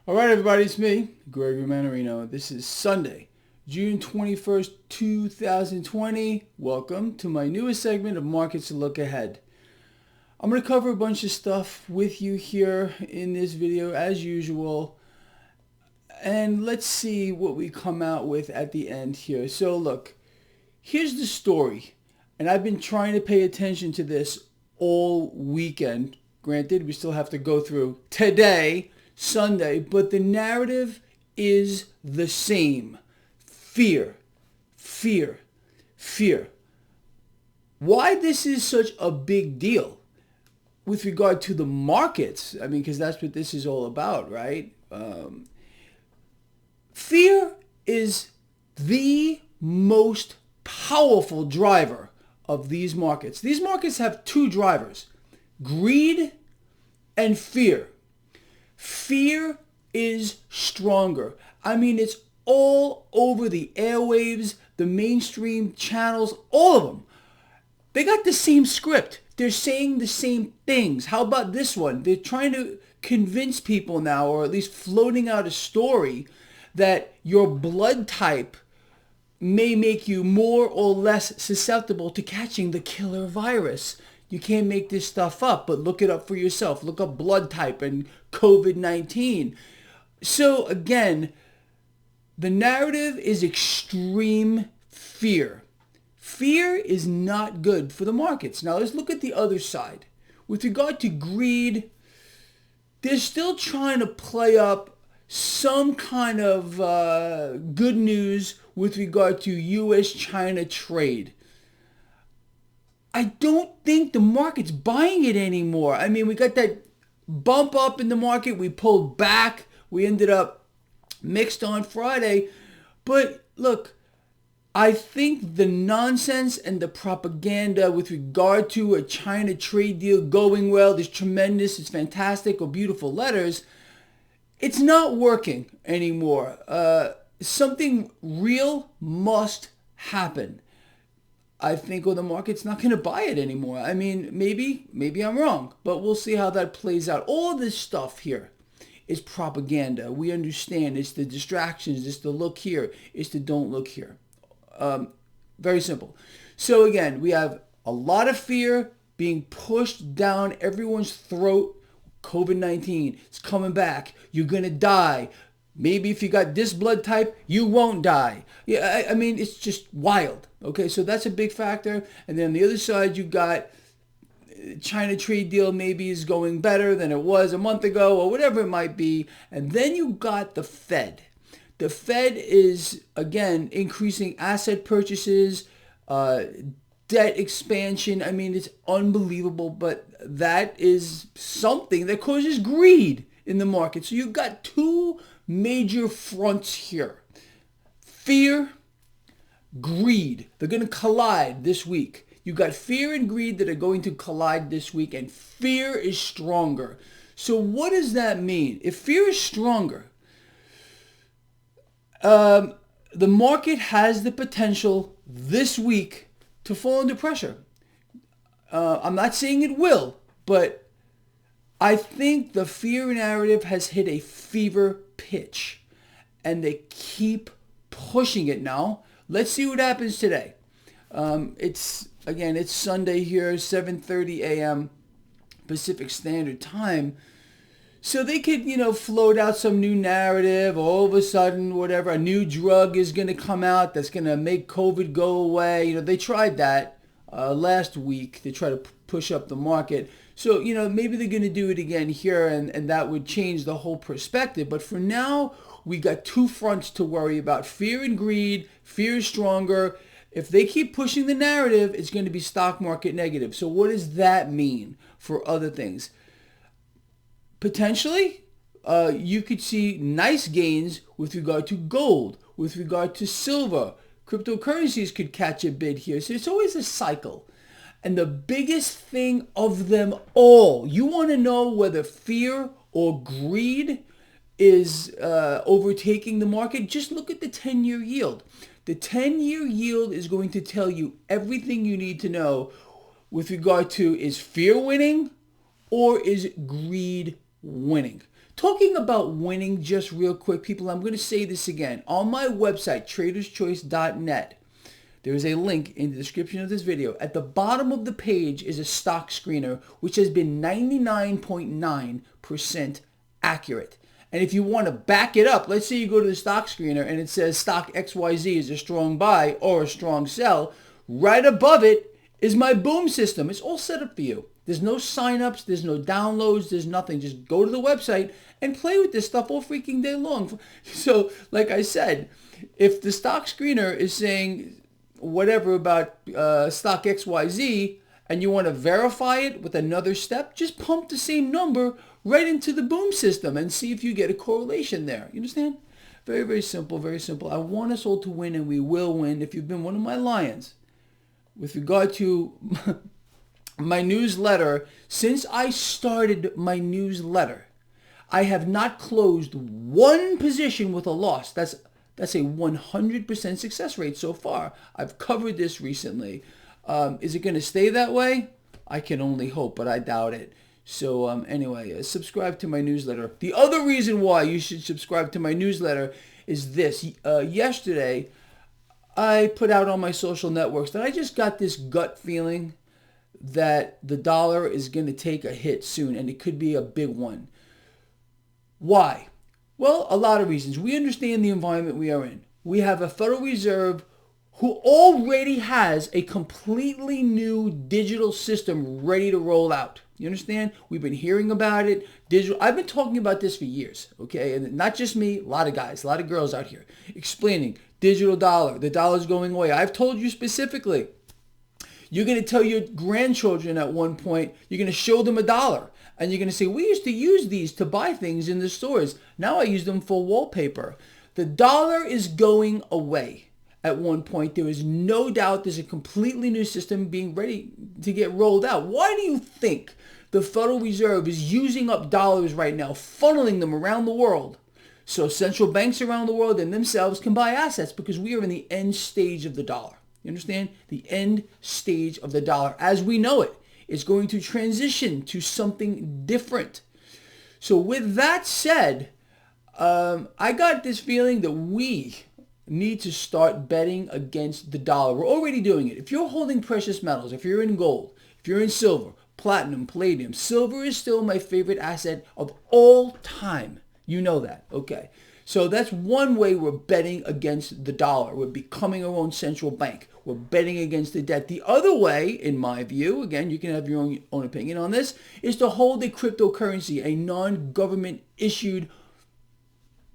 All right, everybody, it's me, Gregory Mannarino. This is Sunday, June 21st, 2020. Welcome to my newest segment of Markets to Look Ahead. I'm going to cover a bunch of stuff with you here in this video, as usual. And let's see what we come out with at the end here. So look, here's the story. And I've been trying to pay attention to this all weekend. Granted, we still have to go through today, Sunday, but the narrative is the same. Fear, fear, fear. Why this is such a big deal with regard to the markets, I mean, because that's what this is all about, right? Fear is the most powerful driver of these markets. These markets have two drivers, greed and fear. Fear is stronger. I mean, it's all over the airwaves, the mainstream channels, all of them. They got the same script. They're saying the same things. How about this one? They're trying to convince people now, or at least floating out a story, that your blood type may make you more or less susceptible to catching the killer virus. You can't make this stuff up, but look it up for yourself. Look up blood type and COVID-19. So again, the narrative is extreme fear. Fear is not good for the markets. Now let's look at the other side. With regard to greed, they're still trying to play up some kind of good news with regard to U.S.-China trade. I don't think the market's buying it anymore. I mean, we got that bump up in the market. We pulled back. We ended up mixed on Friday. But look, I think the nonsense and the propaganda with regard to a China trade deal going well, it's tremendous, it's fantastic, or beautiful letters, it's not working anymore. Something real must happen. I think the market's not going to buy it anymore. I mean, maybe I'm wrong, but we'll see how that plays out. All this stuff here is propaganda. We understand it's the distractions, it's the look here, it's the don't look here. Very simple. So again, we have a lot of fear being pushed down everyone's throat. COVID-19, it's coming back. You're going to die. Maybe if you got this blood type, you won't die. Yeah, I mean, it's just wild. Okay, so that's a big factor. And then on the other side, you got China trade deal maybe is going better than it was a month ago or whatever it might be. And then you got the Fed. The Fed is, again, increasing asset purchases, debt expansion. I mean, it's unbelievable, but that is something that causes greed in the market. So you've got two major fronts here. Fear, greed. They're going to collide this week. You've got fear and greed that are going to collide this week, and fear is stronger. So what does that mean? If fear is stronger, the market has the potential this week to fall under pressure. I'm not saying it will, but I think the fear narrative has hit a fever pitch, and they keep pushing it now. Let's see what happens today. It's Sunday here, 7:30 a.m. Pacific Standard Time. So they could, float out some new narrative. All of a sudden, whatever, a new drug is going to come out that's going to make COVID go away. They tried that last week. They tried to push up the market. So, maybe they're going to do it again here, and that would change the whole perspective. But for now, we got two fronts to worry about, fear and greed. Fear is stronger. If they keep pushing the narrative, it's going to be stock market negative. So what does that mean for other things? Potentially, you could see nice gains with regard to gold, with regard to silver. Cryptocurrencies could catch a bid here. So it's always a cycle. And the biggest thing of them all, you want to know whether fear or greed is overtaking the market? Just look at the 10-year yield. The 10-year yield is going to tell you everything you need to know with regard to, is fear winning or is greed winning? Talking about winning, just real quick, people, I'm going to say this again. On my website, traderschoice.net, there is a link in the description of this video. At the bottom of the page is a stock screener, which has been 99.9% accurate. And if you want to back it up, let's say you go to the stock screener and it says stock XYZ is a strong buy or a strong sell. Right above it is my boom system. It's all set up for you. There's no signups, there's no downloads, there's nothing. Just go to the website and play with this stuff all freaking day long. So, like I said, if the stock screener is saying whatever about stock XYZ and you want to verify it with another step, just pump the same number right into the boom system and see if you get a correlation there. You understand? Very, very simple, very simple. I want us all to win, and we will win. If you've been one of my lions, with regard to my newsletter, since I started my newsletter, I have not closed one position with a loss. That's a 100% success rate so far. I've covered this recently. Is it going to stay that way? I can only hope, but I doubt it. So anyway, subscribe to my newsletter. The other reason why you should subscribe to my newsletter is this. Yesterday, I put out on my social networks that I just got this gut feeling that the dollar is going to take a hit soon, and it could be a big one. Why? Well, a lot of reasons. We understand the environment we are in. We have a Federal Reserve who already has a completely new digital system ready to roll out. You understand? We've been hearing about it. Digital. I've been talking about this for years, okay? And not just me, a lot of guys, a lot of girls out here explaining digital dollar. The dollar's going away. I've told you specifically. You're going to tell your grandchildren at one point, you're going to show them a dollar. And you're going to say, we used to use these to buy things in the stores. Now I use them for wallpaper. The dollar is going away. At one point, there is no doubt there's a completely new system being ready to get rolled out. Why do you think the Federal Reserve is using up dollars right now, funneling them around the world, so central banks around the world and themselves can buy assets? Because we are in the end stage of the dollar. You understand? The end stage of the dollar, as we know it, is going to transition to something different. So with that said, I got this feeling that we need to start betting against the dollar. We're already doing it. If you're holding precious metals, if you're in gold, if you're in silver, platinum, palladium, silver is still my favorite asset of all time. You know that. Okay. So that's one way we're betting against the dollar. We're becoming our own central bank. We're betting against the debt. The other way, in my view, again, you can have your own opinion on this, is to hold a cryptocurrency, a non-government issued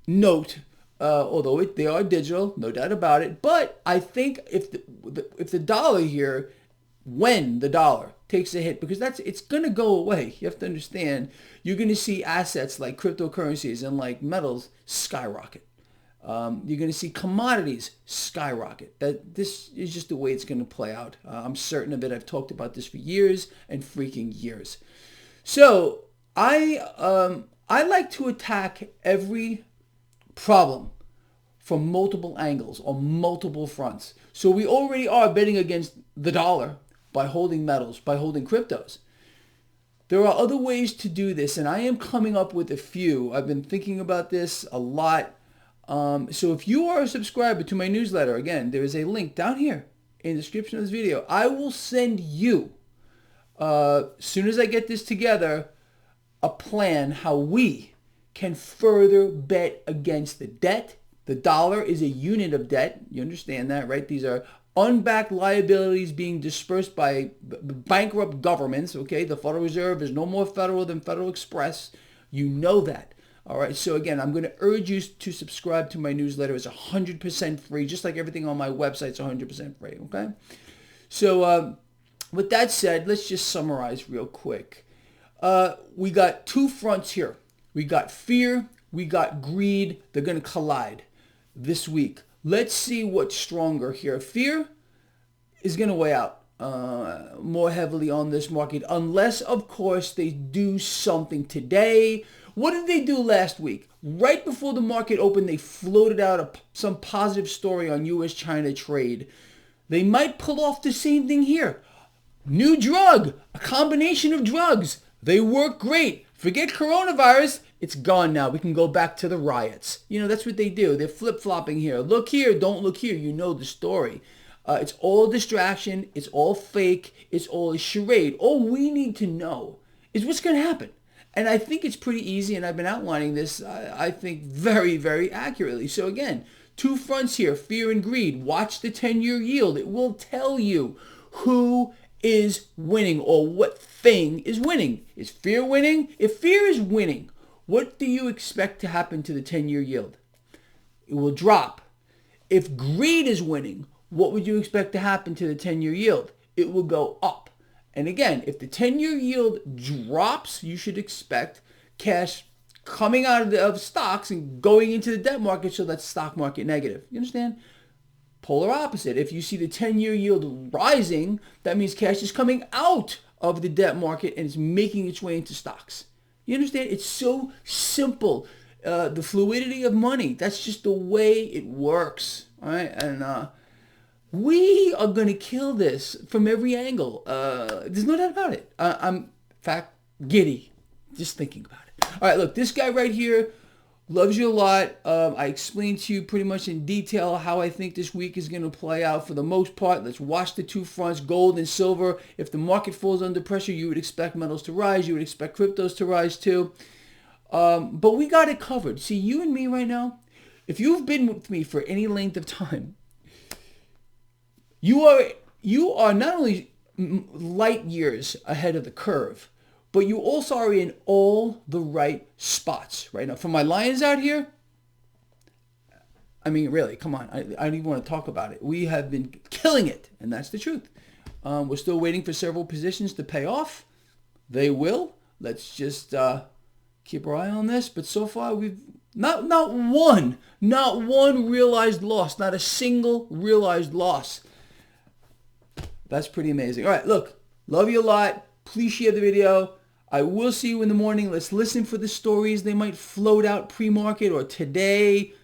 note. Although they are digital, no doubt about it. But I think if the dollar here, when the dollar takes a hit, because it's going to go away. You have to understand, you're going to see assets like cryptocurrencies and like metals skyrocket. You're going to see commodities skyrocket. This is just the way it's going to play out. I'm certain of it. I've talked about this for years and freaking years. So I like to attack every problem from multiple angles on multiple fronts. So we already are betting against the dollar by holding metals, by holding cryptos. There are other ways to do this, and I am coming up with a few. I've been thinking about this a lot. So if you are a subscriber to my newsletter, again, there is a link down here in the description of this video. I will send you, as soon as I get this together, a plan how we can further bet against the debt. The dollar is a unit of debt. You understand that, right? These are unbacked liabilities being dispersed by bankrupt governments, okay? The Federal Reserve is no more federal than Federal Express. You know that. All right, so again, I'm going to urge you to subscribe to my newsletter. It's 100% free, just like everything on my website is 100% free, okay? So with that said, let's just summarize real quick. We got two fronts here. We got fear, we got greed. They're going to collide this week. Let's see what's stronger here. Fear is going to weigh out more heavily on this market, unless, of course, they do something today. What did they do last week? Right before the market opened, they floated out some positive story on U.S.-China trade. They might pull off the same thing here. New drug, a combination of drugs. They work great. Forget coronavirus. It's gone now. We can go back to the riots. That's what they do. They're flip-flopping here. Look here, don't look here. You know the story. It's all distraction. It's all fake. It's all a charade. All we need to know is what's going to happen. And I think it's pretty easy, and I've been outlining this, I think, very, very accurately. So again, two fronts here, fear and greed. Watch the 10-year yield. It will tell you who is winning or what thing is winning. Is fear winning? If fear is winning, what do you expect to happen to the 10-year yield? It will drop. If greed is winning, what would you expect to happen to the 10-year yield? It will go up. And again, if the 10-year yield drops, you should expect cash coming out of stocks and going into the debt market, so that's stock market negative. You understand? Polar opposite. If you see the 10-year yield rising, that means cash is coming out of the debt market and it's making its way into stocks. You understand? It's so simple. The fluidity of money, that's just the way it works. All right? And we are going to kill this from every angle. There's no doubt about it. I'm, in fact, giddy just thinking about it. All right, look, this guy right here loves you a lot. I explained to you pretty much in detail how I think this week is going to play out for the most part. Let's watch the two fronts, gold and silver. If the market falls under pressure, you would expect metals to rise. You would expect cryptos to rise too. But we got it covered. See, you and me right now, if you've been with me for any length of time, you are not only light years ahead of the curve, but you also are in all the right spots right now. For my lions out here, I mean, really, come on. I don't even want to talk about it. We have been killing it, and that's the truth. We're still waiting for several positions to pay off. They will. Let's just keep our eye on this. But so far, we've not one realized loss, not a single realized loss. That's pretty amazing. All right, look, love you a lot. Please share the video. I will see you in the morning. Let's listen for the stories. They might float out pre-market or today.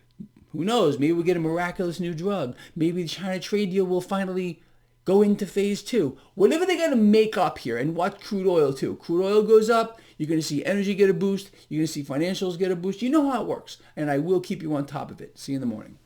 Who knows? Maybe we'll get a miraculous new drug. Maybe the China trade deal will finally go into phase 2. Whatever they're going to make up here, and watch crude oil too. Crude oil goes up. You're going to see energy get a boost. You're going to see financials get a boost. You know how it works. And I will keep you on top of it. See you in the morning.